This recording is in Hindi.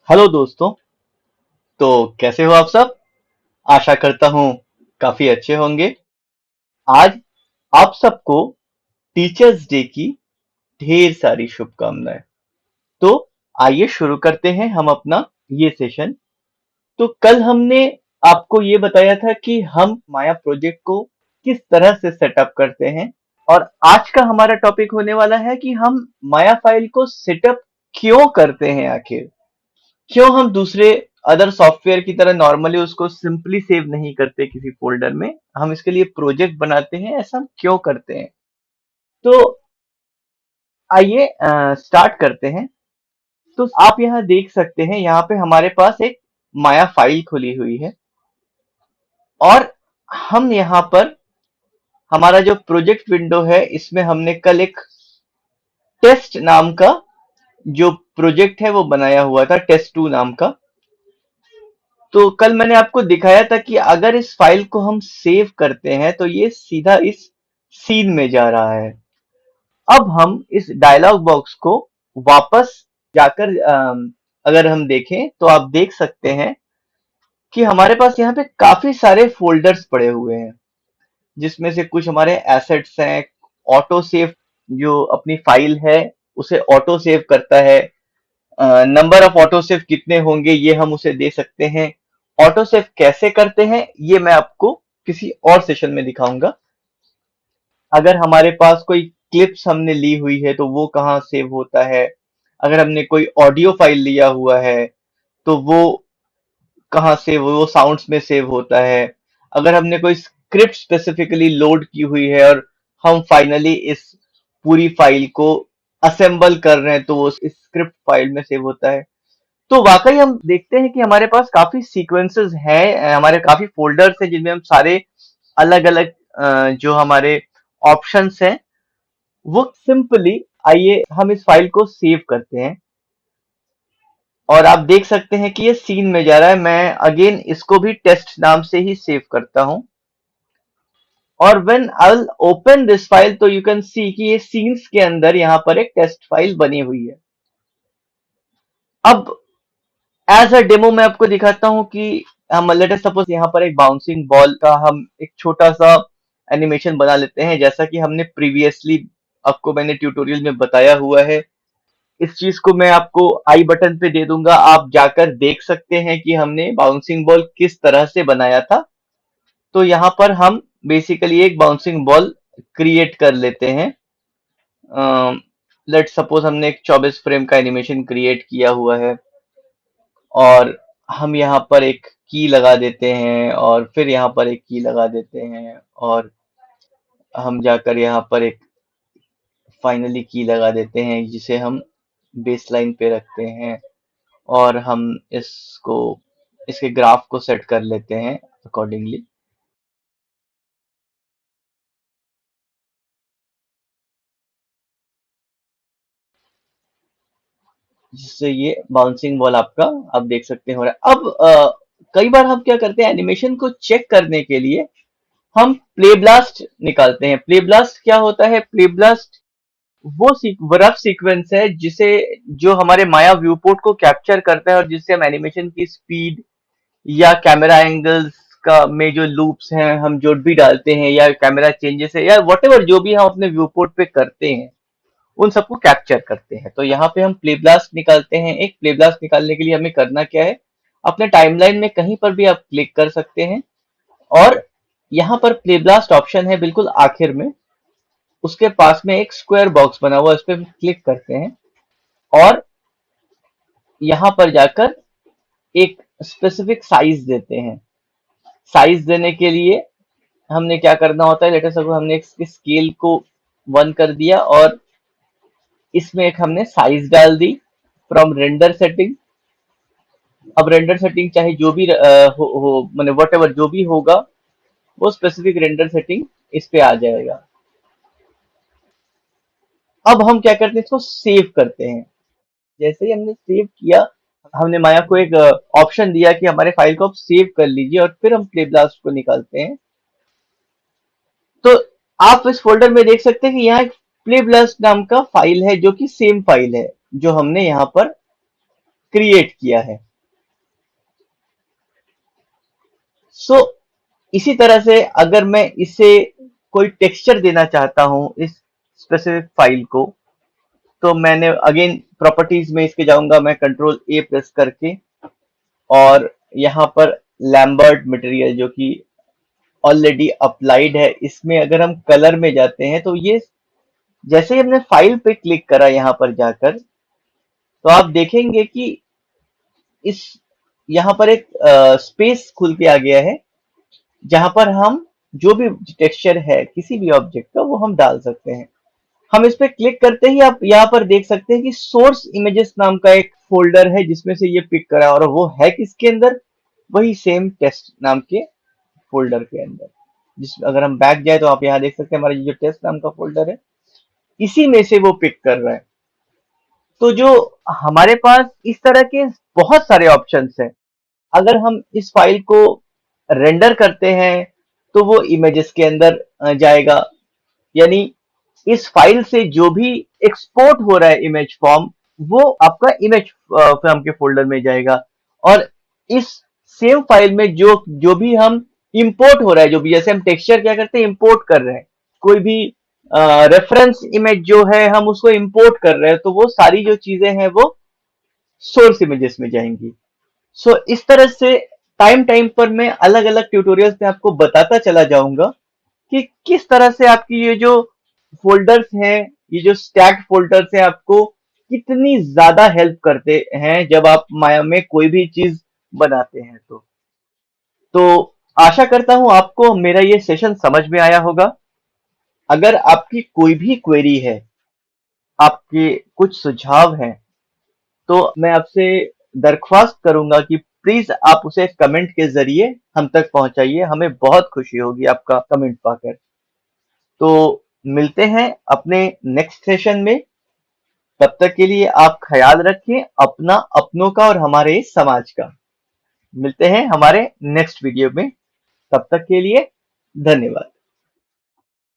हेलो दोस्तों। तो कैसे हो आप सब? आशा करता हूँ काफी अच्छे होंगे। आज आप सबको टीचर्स डे की ढेर सारी शुभकामनाएं। तो आइए शुरू करते हैं हम अपना ये सेशन। तो कल हमने आपको ये बताया था कि हम माया प्रोजेक्ट को किस तरह से सेटअप करते हैं, और आज का हमारा टॉपिक होने वाला है कि हम माया फाइल को सेटअप क्यों करते हैं आखिर। क्यों हम दूसरे अदर सॉफ्टवेयर की तरह नॉर्मली उसको सिंपली सेव नहीं करते किसी फोल्डर में, हम इसके लिए प्रोजेक्ट बनाते हैं, ऐसा हम क्यों करते हैं। तो आइए स्टार्ट करते हैं। तो आप यहाँ देख सकते हैं, यहाँ पे हमारे पास एक माया फाइल खुली हुई है, और हम यहाँ पर हमारा जो प्रोजेक्ट विंडो है इसमें हमने कल एक टेस्ट नाम का जो प्रोजेक्ट है वो बनाया हुआ था, टेस्ट 2 नाम का। तो कल मैंने आपको दिखाया था कि अगर इस फाइल को हम सेव करते हैं तो ये सीधा इस सीन में जा रहा है। अब हम इस डायलॉग बॉक्स को वापस जाकर अगर हम देखें तो आप देख सकते हैं कि हमारे पास यहाँ पे काफी सारे फोल्डर्स पड़े हुए हैं, जिसमें से कुछ हमारे एसेट्स हैं। ऑटो सेव जो अपनी फाइल है उसे ऑटो सेव करता है। नंबर ऑफ ऑटो सेव कितने होंगे ये हम उसे दे सकते हैं। ऑटो सेव कैसे करते हैं ये मैं आपको किसी और सेशन में दिखाऊंगा। अगर हमारे पास कोई क्लिप्स हमने ली हुई है तो वो कहाँ सेव होता है। अगर हमने कोई ऑडियो फाइल लिया हुआ है तो वो कहाँ से वो साउंड्स में सेव होता है। अगर हमने कोई स्क्रिप्ट स्पेसिफिकली लोड की हुई है और हम फाइनली इस पूरी फाइल को असेंबल कर रहे हैं तो वो इस स्क्रिप्ट फाइल में सेव होता है। तो वाकई हम देखते हैं कि हमारे पास काफी सीक्वेंसेस हैं, हमारे काफी फोल्डर्स हैं जिनमें हम सारे अलग अलग जो हमारे ऑप्शंस हैं वो सिंपली, आइए हम इस फाइल को सेव करते हैं। और आप देख सकते हैं कि ये सीन में जा रहा है। मैं अगेन इसको भी टेस्ट नाम से ही सेव करता हूं, और when I will open this file तो यू कैन सी कि ये सीन्स के अंदर यहाँ पर एक टेस्ट फाइल बनी हुई है। अब एज अ डेमो मैं आपको दिखाता हूँ कि हम लेट अस सपोज यहाँ पर एक बाउंसिंग बॉल का हम एक छोटा सा एनिमेशन बना लेते हैं, जैसा कि हमने प्रीवियसली आपको मैंने ट्यूटोरियल में बताया हुआ है। इस चीज को मैं आपको आई बटन पे दे दूंगा, आप जाकर देख सकते हैं कि हमने बाउंसिंग बॉल किस तरह से बनाया था। तो यहाँ पर हम बेसिकली एक बाउंसिंग बॉल क्रिएट कर लेते हैं। लेट सपोज हमने एक 24 फ्रेम का एनिमेशन क्रिएट किया हुआ है, और हम यहाँ पर एक की लगा देते हैं और फिर यहाँ पर एक की लगा देते हैं, और हम जाकर यहाँ पर एक फाइनली की लगा देते हैं जिसे हम बेस लाइन पे रखते हैं, और हम इसको इसके ग्राफ को सेट कर लेते हैं अकॉर्डिंगली, जिससे ये बाउंसिंग बॉल आपका आप देख सकते हो रहा है। अब कई बार हम क्या करते हैं, एनिमेशन को चेक करने के लिए हम प्ले ब्लास्ट निकालते हैं। प्ले ब्लास्ट क्या होता है? प्ले ब्लास्ट वो रफ सीक्वेंस है जिसे जो हमारे माया व्यू पोर्ट को कैप्चर करता है, और जिससे हम एनिमेशन की स्पीड या कैमरा एंगल्स का में जो लूप्स हैं हम जो भी डालते हैं, या कैमरा चेंजेस है, या व्हाटएवर जो भी हम अपने व्यू पोर्ट पे करते हैं उन सबको कैप्चर करते हैं। तो यहाँ पे हम प्ले ब्लास्ट निकालते हैं। एक प्ले ब्लास्ट निकालने के लिए हमें करना क्या है, अपने टाइमलाइन में कहीं पर भी आप क्लिक कर सकते हैं, और यहाँ पर प्ले ब्लास्ट ऑप्शन है बिल्कुल आखिर में, उसके पास में एक स्क्वायर बॉक्स बना हुआ है, उस पर क्लिक करते हैं, और यहाँ पर जाकर एक स्पेसिफिक साइज देते हैं। साइज देने के लिए हमने क्या करना होता है, लेट अस सपोज हमने इसके स्केल को 1 कर दिया, और इसमें एक हमने साइज डाल दी फ्रॉम रेंडर सेटिंग। अब रेंडर सेटिंग चाहे जो भी हो माने व्हाटएवर जो भी होगा वो स्पेसिफिक रेंडर सेटिंग इस पे आ जाएगा। अब हम क्या करते हैं, इसको सेव करते हैं। जैसे ही हमने सेव किया, हमने माया को एक ऑप्शन दिया कि हमारे फाइल को आप सेव कर लीजिए, और फिर हम प्ले ब्लास्ट को निकालते हैं। तो आप इस फोल्डर में देख सकते हैं कि यहाँ एक प्ले ब्लास्ट नाम का फाइल है जो कि सेम फाइल है जो हमने यहाँ पर क्रिएट किया है। सो इसी तरह से अगर मैं इसे कोई टेक्सचर देना चाहता हूं इस स्पेसिफिक फाइल को, तो मैंने अगेन प्रॉपर्टीज में इसके जाऊंगा मैं कंट्रोल ए प्रेस करके, और यहाँ पर लैम्बर्ट मटेरियल जो कि ऑलरेडी अप्लाइड है, इसमें अगर हम कलर में जाते हैं तो ये जैसे ही हमने फाइल पे क्लिक करा यहाँ पर जाकर, तो आप देखेंगे कि इस यहाँ पर एक स्पेस खुल के आ गया है, जहां पर हम जो भी टेक्सचर है किसी भी ऑब्जेक्ट का वो हम डाल सकते हैं। हम इस पे क्लिक करते ही आप यहाँ पर देख सकते हैं कि सोर्स इमेजेस नाम का एक फोल्डर है जिसमें से ये पिक करा, और वो है किसके अंदर, वही सेम टेस्ट नाम के फोल्डर के अंदर। जिस अगर हम बैक जाए तो आप यहाँ देख सकते हैं हमारा जो टेस्ट नाम का फोल्डर है, इसी में से वो पिक कर रहा है। तो जो हमारे पास इस तरह के बहुत सारे ऑप्शंस हैं। अगर हम इस फाइल को रेंडर करते हैं तो वो इमेजेस के अंदर जाएगा, यानी इस फाइल से जो भी एक्सपोर्ट हो रहा है इमेज फॉर्म, वो आपका इमेज फॉर्म के फोल्डर में जाएगा। और इस सेम फाइल में जो जो भी हम इंपोर्ट हो रहा है, जो भी जैसे हम टेक्सचर क्या करते हैं इंपोर्ट कर रहे हैं, कोई भी रेफरेंस इमेज जो है हम उसको इंपोर्ट कर रहे हैं, तो वो सारी जो चीजें हैं वो सोर्स इमेजेस में जाएंगी। सो इस तरह से टाइम टाइम पर मैं अलग अलग ट्यूटोरियल्स में आपको बताता चला जाऊंगा कि किस तरह से आपकी ये जो फोल्डर्स हैं, ये जो स्टैक्ड फोल्डर्स हैं, आपको कितनी ज्यादा हेल्प करते हैं जब आप माया में कोई भी चीज बनाते हैं। तो आशा करता हूं आपको मेरा ये सेशन समझ में आया होगा। अगर आपकी कोई भी क्वेरी है, आपके कुछ सुझाव हैं, तो मैं आपसे दरख्वास्त करूंगा कि प्लीज आप उसे कमेंट के जरिए हम तक पहुंचाइए। हमें बहुत खुशी होगी आपका कमेंट पाकर। तो मिलते हैं अपने नेक्स्ट सेशन में। तब तक के लिए आप ख्याल रखें अपना, अपनों का और हमारे समाज का। मिलते हैं हमारे नेक्स्ट वीडियो में। तब तक के लिए धन्यवाद।